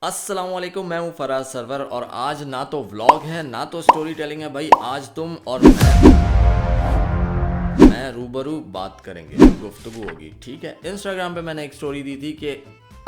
अस्सलामुअलैकुम, मैं हूं फराज सरवर और आज ना तो व्लॉग है ना तो स्टोरी टेलिंग है भाई। आज तुम और मैं रूबरू बात करेंगे, गुफ्तगू होगी, ठीक है। इंस्टाग्राम पे मैंने एक स्टोरी दी थी कि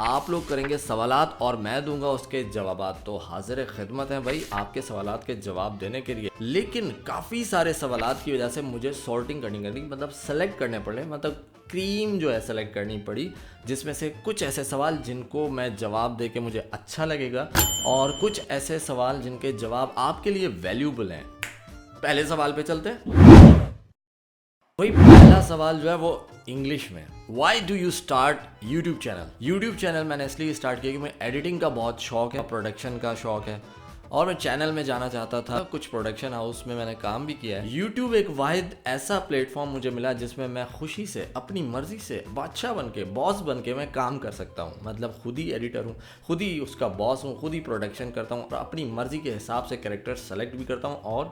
आप लोग करेंगे सवालात और मैं दूंगा उसके जवाबात। तो हाजिर खिदमत है भाई आपके सवालात के जवाब देने के लिए। लेकिन काफ़ी सारे सवालात की वजह से मुझे सॉर्टिंग करनी मतलब सेलेक्ट करने पड़े, मतलब क्रीम जो है सेलेक्ट करनी पड़ी, जिसमें से कुछ ऐसे सवाल जिनको मैं जवाब दे के मुझे अच्छा लगेगा और कुछ ऐसे सवाल जिनके जवाब आपके लिए वैल्यूबल हैं। पहले सवाल पे चलते हैं। भाई पहला सवाल जो है वो इंग्लिश में। Why do you start YouTube channel? YouTube channel मैंने इसलिए स्टार्ट किया कि मैं एडिटिंग का बहुत शौक है, प्रोडक्शन का शौक है और मैं चैनल में जाना चाहता था। कुछ प्रोडक्शन हाउस में मैंने काम भी किया है। यूट्यूब एक वाहिद ऐसा प्लेटफॉर्म मुझे मिला जिसमें मैं खुशी से अपनी मर्जी से बादशाह बन के, बॉस बन के मैं काम कर सकता हूँ। मतलब खुद ही एडिटर हूँ, खुद ही उसका बॉस हूँ, खुद ही प्रोडक्शन करता हूँ और अपनी मर्जी के हिसाब से कैरेक्टर सेलेक्ट भी करता हूँ और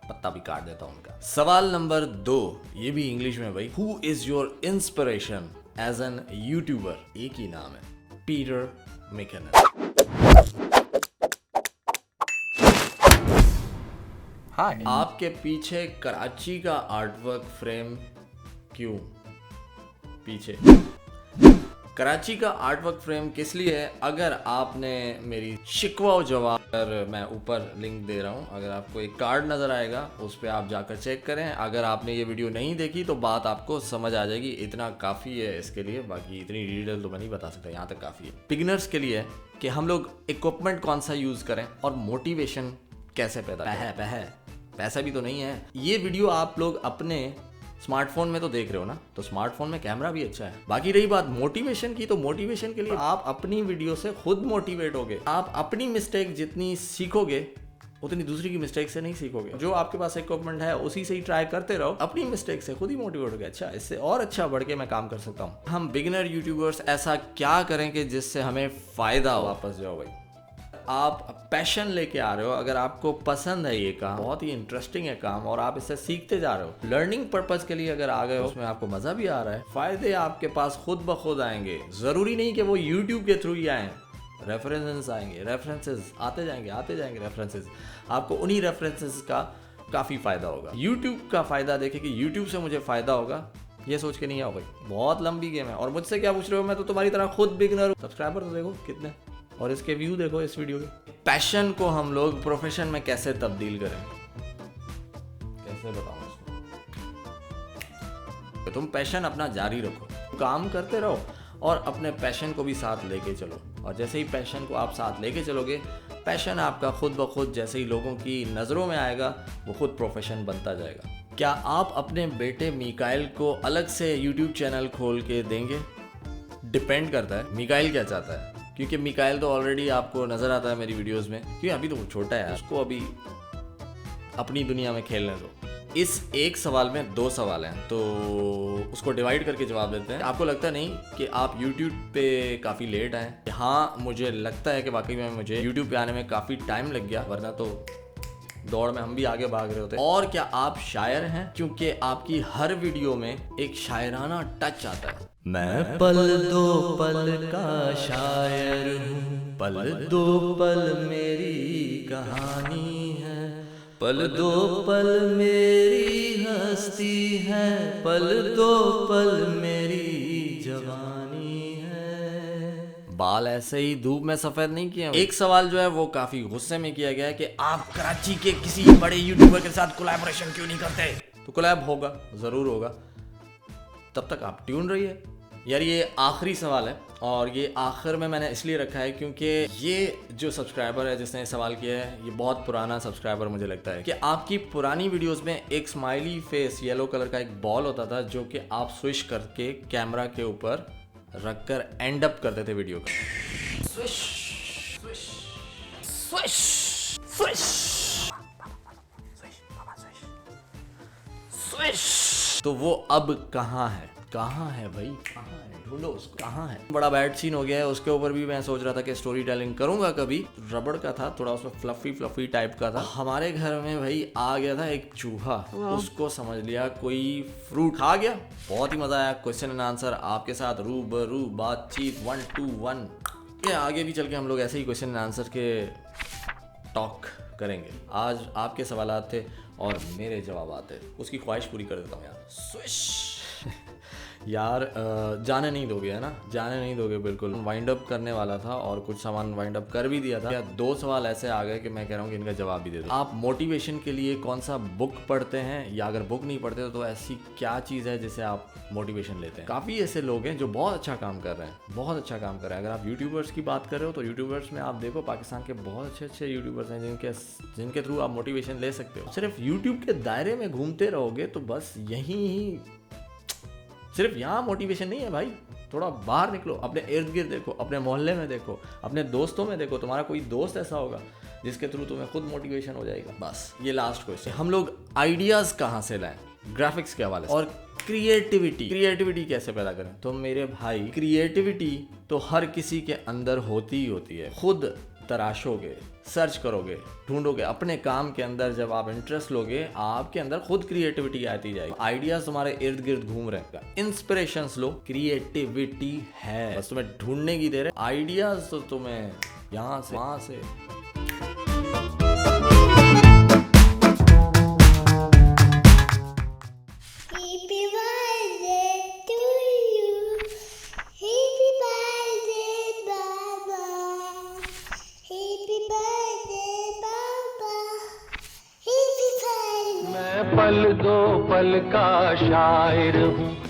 पत्ता भी काट देता हूं उनका। सवाल नंबर 2, ये भी इंग्लिश में भाई। Who is your inspiration as an YouTuber? एक ही नाम है, पीटर मैककिनन। हाय। आपके पीछे कराची का आर्टवर्क फ्रेम क्यों पीछे? कराची का आर्टवर्क फ्रेम किस लिए है? अगर आपने मेरी शिकवा जवाब पर, मैं ऊपर लिंक दे रहा हूँ, अगर आपको एक कार्ड नज़र आएगा उस पर आप जाकर चेक करें। अगर आपने ये वीडियो नहीं देखी तो बात आपको समझ आ जाएगी। इतना काफ़ी है इसके लिए, बाकी इतनी डिटेल तो मैं नहीं बता सकता, यहाँ तक काफ़ी है। बिगिनर्स के लिए कि हम लोग इक्विपमेंट कौन सा यूज़ करें और मोटिवेशन कैसे पैदा करें। पैसा भी तो नहीं है। ये वीडियो आप लोग अपने स्मार्टफोन में तो देख रहे हो ना, तो स्मार्टफोन में कैमरा भी अच्छा है। बाकी रही बात मोटिवेशन की, तो मोटिवेशन के लिए आप अपनी वीडियो से खुद मोटिवेट होगे। आप अपनी मिस्टेक जितनी सीखोगे उतनी दूसरी की मिस्टेक से नहीं सीखोगे। जो आपके पास इक्विपमेंट है उसी से ही ट्राई करते रहो, अपनी मिस्टेक से खुद ही मोटिवेट होगे। अच्छा, इससे और अच्छा बढ़ के मैं काम कर सकता हूँ। हम बिगिनर यूट्यूबर्स ऐसा क्या करें कि जिससे हमें फायदा हो? वापस जाओ भाई, आप पैशन लेके आ रहे हो, अगर आपको पसंद है ये काम, बहुत ही इंटरेस्टिंग है काम और आप इससे सीखते जा रहे हो, लर्निंग पर्पस के लिए अगर आ गए हो, उसमें आपको मजा भी आ रहा है, फायदे आपके पास खुद ब खुद आएंगे। जरूरी नहीं कि वो यूट्यूब के थ्रू ही आए, रेफरेंसेस आएंगे, रेफरेंसेस आते जाएंगे रेफरेंसेस। आपको उन्हीं रेफरेंसेस का काफ़ी फ़ायदा होगा। यूट्यूब का फ़ायदा देखे कि यूट्यूब से मुझे फ़ायदा होगा, ये सोच के नहीं आओ भाई, बहुत लंबी गेम है। और मुझसे क्या पूछ रहे हो? मैं तो तुम्हारी तरह खुद बिगिनर हूँ। सब्सक्राइबर तो देखो कितने और इसके व्यू देखो इस वीडियो के। पैशन को हम लोग प्रोफेशन में कैसे तब्दील करें, कैसे बताऊं इसको? तुम पैशन अपना जारी रखो, काम करते रहो और अपने पैशन को भी साथ लेके चलो। और जैसे ही पैशन को आप साथ लेके चलोगे, पैशन आपका खुद ब खुद जैसे ही लोगों की नज़रों में आएगा, वो खुद प्रोफेशन बनता जाएगा। क्या आप अपने बेटे मिकाइल को अलग से यूट्यूब चैनल खोल के देंगे? डिपेंड करता है मिकाइल क्या चाहता है, क्योंकि मिकाइल तो ऑलरेडी आपको नज़र आता है मेरी वीडियोस में, क्योंकि अभी तो वो छोटा है, उसको अभी अपनी दुनिया में खेलने दो। इस एक सवाल में 2 सवाल हैं, तो उसको डिवाइड करके जवाब देते हैं। आपको लगता नहीं कि आप YouTube पे काफ़ी लेट आए? हाँ, मुझे लगता है कि वाकई में मुझे YouTube पे आने में काफ़ी टाइम लग गया, वरना तो दौड़ में हम भी आगे भाग रहे होते। और क्या आप शायर हैं? क्योंकि आपकी हर वीडियो में एक शायराना टच आता है। मैं पल दो पल का शायर हूँ, पल दो पल मेरी कहानी है, पल दो पल मेरी हस्ती है, पल दो पल मेरी जवानी है। बाल ऐसे ही धूप में सफेद नहीं किए। एक सवाल जो है वो काफी गुस्से में किया गया है कि आप कराची के किसी बड़े यूट्यूबर के साथ कोलैबोरेशन क्यों नहीं करते? तो कोलैब होगा, जरूर होगा, तब तक आप ट्यून रहिए। यार ये आखिरी सवाल है और ये आखिर में मैंने इसलिए रखा है क्योंकि ये जो सब्सक्राइबर है जिसने सवाल किया है, ये बहुत पुराना सब्सक्राइबर मुझे लगता है कि आपकी पुरानी वीडियोस में एक स्माइली फेस येलो कलर का एक बॉल होता था जो कि आप स्विश करके कैमरा के ऊपर रखकर एंड अप करते थे वीडियो का। Swish swish swish swish swish. तो वो अब कहाँ है? कहाँ है भाई, कहाँ है? ढूंढो उसको, कहाँ है? बड़ा बैड सीन हो गया है, उसके ऊपर भी मैं सोच रहा था कि स्टोरी टेलिंग करूंगा कभी। रबड़ का था, थोड़ा उसमें फ्लफी टाइप का था। हमारे घर में भाई आ गया था एक चूहा, उसको समझ लिया कोई फ्रूट खा गया। बहुत ही मजा आया। क्वेश्चन एंड आंसर आपके साथ रूबरू बातचीत 1 to 1। ये आगे भी चल के हम लोग ऐसे ही क्वेश्चन एंड आंसर के टॉक करेंगे। आज आपके सवालात थे और मेरे जवाब थे, उसकी ख्वाहिश पूरी कर देता हूँ यार। स्विश यार जाने नहीं दोगे, है ना? जाने नहीं दोगे बिल्कुल। वाइंड अप करने वाला था और कुछ सामान वाइंड अप कर भी दिया था। या 2 सवाल ऐसे आ गए कि मैं कह रहा हूँ कि इनका जवाब भी दे दो। आप मोटिवेशन के लिए कौन सा बुक पढ़ते हैं, या अगर बुक नहीं पढ़ते तो ऐसी क्या चीज़ है जिससे आप मोटिवेशन लेते हैं? काफ़ी ऐसे लोग हैं जो बहुत अच्छा काम कर रहे हैं, बहुत अच्छा काम कर रहे हैं। अगर आप यूट्यूबर्स की बात कर रहे हो तो यूट्यूबर्स में आप देखो पाकिस्तान के बहुत अच्छे यूट्यूबर्स हैं जिनके थ्रू आप मोटिवेशन ले सकते हो। सिर्फ यूट्यूब के दायरे में घूमते रहोगे तो बस यहीं ही, सिर्फ यहाँ मोटिवेशन नहीं है भाई। थोड़ा बाहर निकलो, अपने इर्द गिर्द देखो, अपने मोहल्ले में देखो, अपने दोस्तों में देखो। तुम्हारा कोई दोस्त ऐसा होगा जिसके थ्रू तुम्हें खुद मोटिवेशन हो जाएगा। बस ये लास्ट क्वेश्चन, हम लोग आइडियाज़ कहाँ से लाएं ग्राफिक्स के हवाले से, और क्रिएटिविटी कैसे पैदा करें? तो मेरे भाई, क्रिएटिविटी तो हर किसी के अंदर होती ही होती है। खुद तराशोगे, सर्च करोगे, ढूंढोगे अपने काम के अंदर, जब आप इंटरेस्ट लोगे आपके अंदर खुद क्रिएटिविटी आती जाएगी। आइडियाज तुम्हारे इर्द गिर्द घूम रहे हैं, इंस्पिरेशंस लो, क्रिएटिविटी है, बस तुम्हें ढूंढने की देर है। आइडियाज तो तुम्हें यहाँ से वहाँ से। पल दो पल का शायर हूँ।